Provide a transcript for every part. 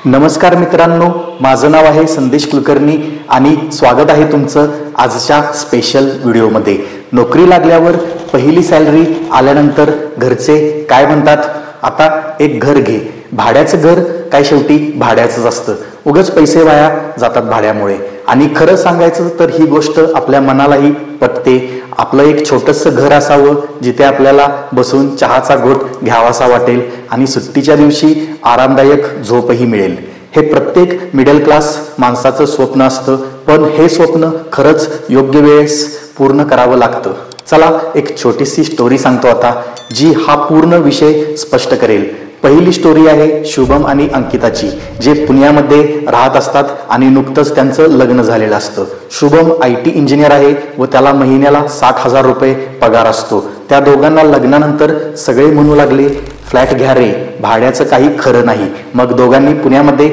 नमस्कार मित्रांनो, माझं नाव आहे संदेश कुलकर्णी आणि स्वागत आहे तुमचं आजच्या स्पेशल व्हिडिओमध्ये। नोकरी लागल्यावर पहिली सॅलरी आल्यानंतर घरचे काय म्हणतात, आता एक घर घे। भाड्याचं घर काय शेवटी भाड्याचंच असतं, उगाच पैसे वाया जातात भाड्यामुळे। आणि खरं सांगायचं तर ही गोष्ट आपल्या मनालाही पटते। आपलं एक छोटंसं घर असावं जिथे आपल्याला बसून चहाचा घोट घ्यावासा वाटेल आणि सुट्टीच्या दिवशी आरामदायक झोपही मिळेल। हे प्रत्येक मिडल क्लास माणसाचं स्वप्न असतं, पण हे स्वप्न खरंच योग्य वेळेस पूर्ण करावं लागतं। चला एक छोटीशी स्टोरी सांगतो आता, जी हा पूर्ण विषय स्पष्ट करेल। पहिली स्टोरी आहे शुभम आणि अंकिताची, जे पुण्यामध्ये राहत असतात आणि नुकतंच त्यांचं लग्न झालेलं असतं। शुभम IT इंजिनियर आहे व त्याला महिन्याला 60,000 रुपये पगार असतो। त्या दोघांना लग्नानंतर सगळे म्हणू लागले, फ्लॅट घ्या रे, भाड्याचं काही खरं नाही। मग दोघांनी पुण्यामध्ये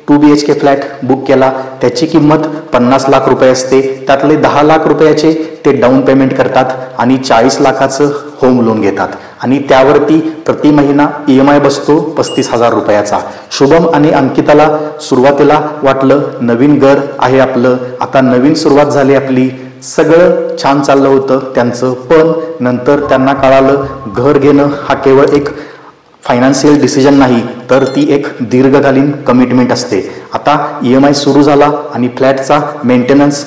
2 BHK फ्लॅट बुक केला। त्याची किंमत 50 लाख रुपये असते। त्यातले 10 लाख रुपयाचे ते डाऊन पेमेंट करतात आणि 40 लाखाचं होम लोन घेतात आणि त्यावरती प्रति महिना EMI बसतो 35,000 रुपयाचा। शुभम आणि अंकिताला सुरुवातीला वाटलं नवीन घर आहे आपलं, आता नवीन सुरुवात झाली आपली, सगळं छान चाललं होतं त्यांचं। पण नंतर त्यांना कळालं घर घेणं हा केवळ एक फायनान्शियल डिसिजन नाही, तर ती एक दीर्घकालीन कमिटमेंट असते। आता EMI सुरू झाला आणि फ्लॅटचा मेंटेनन्स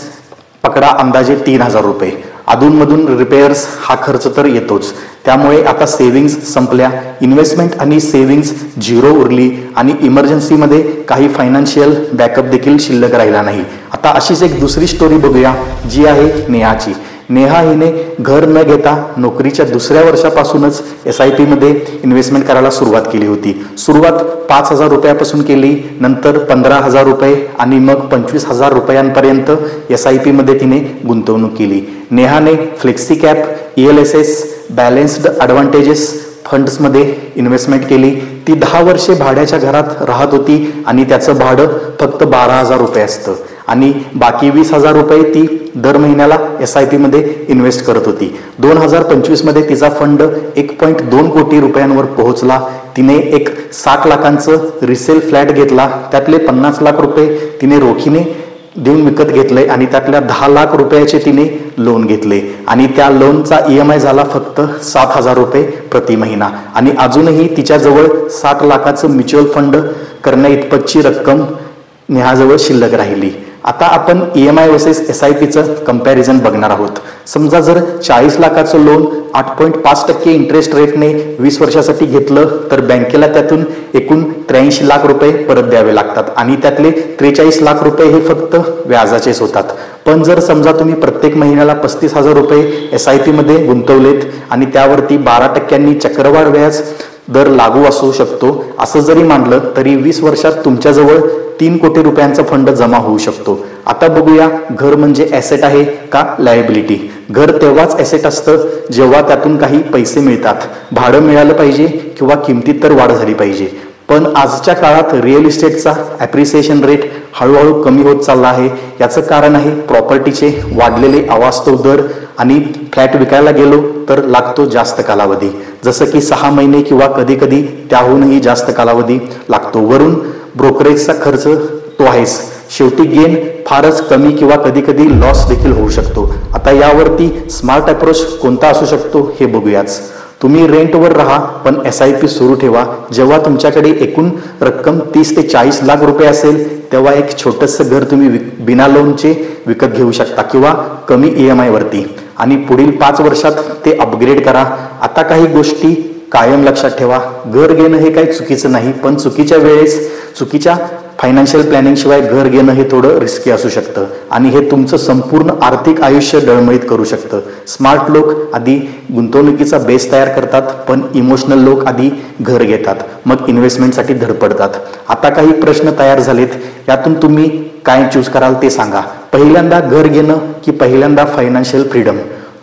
पकडा अंदाजे 3,000 रुपये, अधूनमधून रिपेअर्स हा खर्च तर येतोच। त्यामुळे आता सेव्हिंग्ज संपल्या, इन्व्हेस्टमेंट आणि सेव्हिंग्ज झिरो उरली आणि इमर्जन्सीमध्ये काही फायनान्शियल बॅकअप देखील शिल्लक राहिला नाही। आता अशीच एक दुसरी स्टोरी बघूया, जी आहे नेहाची। नेहा हिने घर न घेता नोकरीच्या दुसऱ्या वर्षापासूनच SIP मध्ये इन्व्हेस्टमेंट करायला सुरुवात केली होती। सुरुवात 5,000 रुपयापासून केली, नंतर 15,000 रुपये आणि मग 25,000 रुपयांपर्यंत SIP मध्ये तिने गुंतवणूक केली। नेहाने flexi cap, ELSS, balanced advantages फंड्समध्ये इन्व्हेस्टमेंट केली। ती 10 वर्षे भाड्याच्या घरात राहत होती आणि त्याचं भाडं फक्त 12,000 रुपये असतं आणि बाकी 20,000 रुपये ती दर महिन्याला SIP मध्ये इन्व्हेस्ट करत होती। 2025 मध्ये तिचा फंड 1.2 कोटी रुपयांवर पोहोचला। तिने एक 60 लाखांचं रिसेल फ्लॅट घेतला, त्यातले 50 लाख रुपये तिने रोखीने देऊन विकत घेतले आणि त्यातल्या 10 लाख रुपयाचे तिने लोन घेतले आणि त्या लोनचा EMI झाला फक्त 7,000 रुपये प्रति महिना आणि अजूनही तिच्याजवळ 60 लाखाचं म्युच्युअल फंड करण्या इतपतची रक्कम नेहाजवळ शिल्लक राहिली। आता आपण EMI वर्सेस SIPचं कंपॅरिझन बघणार आहोत। समजा जर 40 लाखाचं लोन 8.5% इंटरेस्ट रेटने 20 वर्षासाठी घेतलं तर बँकेला त्यातून एकूण 83 लाख रुपये परत द्यावे लागतात आणि त्यातले 43 लाख रुपये हे फक्त व्याजाचेच होतात। पण जर समजा तुम्ही प्रत्येक महिन्याला 35,000 रुपये SIP मध्ये गुंतवलेत आणि त्यावरती 12% चक्रवाढ व्याज दर लागू असू शकतो, असं जरी मानलं तरी 20 वर्षात तुमच्याजवळ 3 कोटी रुपयांचा फंड जमा होऊ शकतो। आता बघूया, घर म्हणजे ॲसेट आहे का लायबिलिटी? घर तेव्हाच ॲसेट असतं जेव्हा त्यातून काही पैसे मिळतात, भाडं मिळालं पाहिजे किंवा किमतीत तर वाढ झाली पाहिजे। पण आजच्या काळात रिअल इस्टेटचा ॲप्रिसिएशन रेट हळूहळू कमी होत चालला आहे। याचं कारण आहे प्रॉपर्टीचे वाढलेले अवास्तव दर आणि फ्लॅट विकायला गेलो तर लागतो जास्त कालावधी, जसं की 6 महिने किंवा कधी कधी त्याहूनही जास्त कालावधी लागतो। वरून ब्रोकरेजचा खर्च तो आहेच, शेवटी गेन फारच कमी किंवा कधी कधी लॉस देखील होऊ शकतो। आता यावरती स्मार्ट अप्रोच कोणता असू शकतो हे बघूयाच। तुम्ही रेंटवर राहा पण SIP सुरू ठेवा। जेव्हा तुमच्याकडे एकूण रक्कम 30 ते 40 लाख रुपये असेल तेव्हा एक छोटंसं घर तुम्ही बिना लोनचे विकत घेऊ शकता किंवा कमी EMI वरती आणि पुढील 5 वर्षात ते अपग्रेड करा। आता काही गोष्टी कायम लक्षात ठेवा, घर घेणं हे काही चुकीचं नाही, पण चुकीच्या वेळेस चुकीच्या फायनान्शियल प्लॅनिंग शिवाय घर घेणं हे थोडं रिस्की असू शकतं आणि हे तुमचं संपूर्ण आर्थिक आयुष्य डळमळीत करू शकतं। स्मार्ट लोक आधी गुंतवणुकीचा बेस तयार करतात, पण इमोशनल लोक आधी घर घेतात मग इन्व्हेस्टमेंटसाठी धडपडतात। आता काही प्रश्न तयार झालेत, यातून तुम्ही काय चूज कराल ते सांगा। पहिल्यांदा घर घेणं की पहिल्यांदा फायनान्शियल फ्रीडम?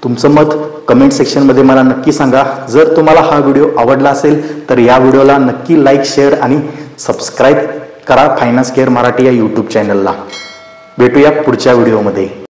तुमचं मत कमेंट सेक्शनमध्ये मला नक्की सांगा। जर तुम्हाला हा व्हिडिओ आवडला असेल तर या व्हिडिओला नक्की लाईक, शेअर आणि सबस्क्राईब करा फायनान्स केअर मराठी या YouTube चॅनलला। भेटूया पुढच्या व्हिडिओमध्ये।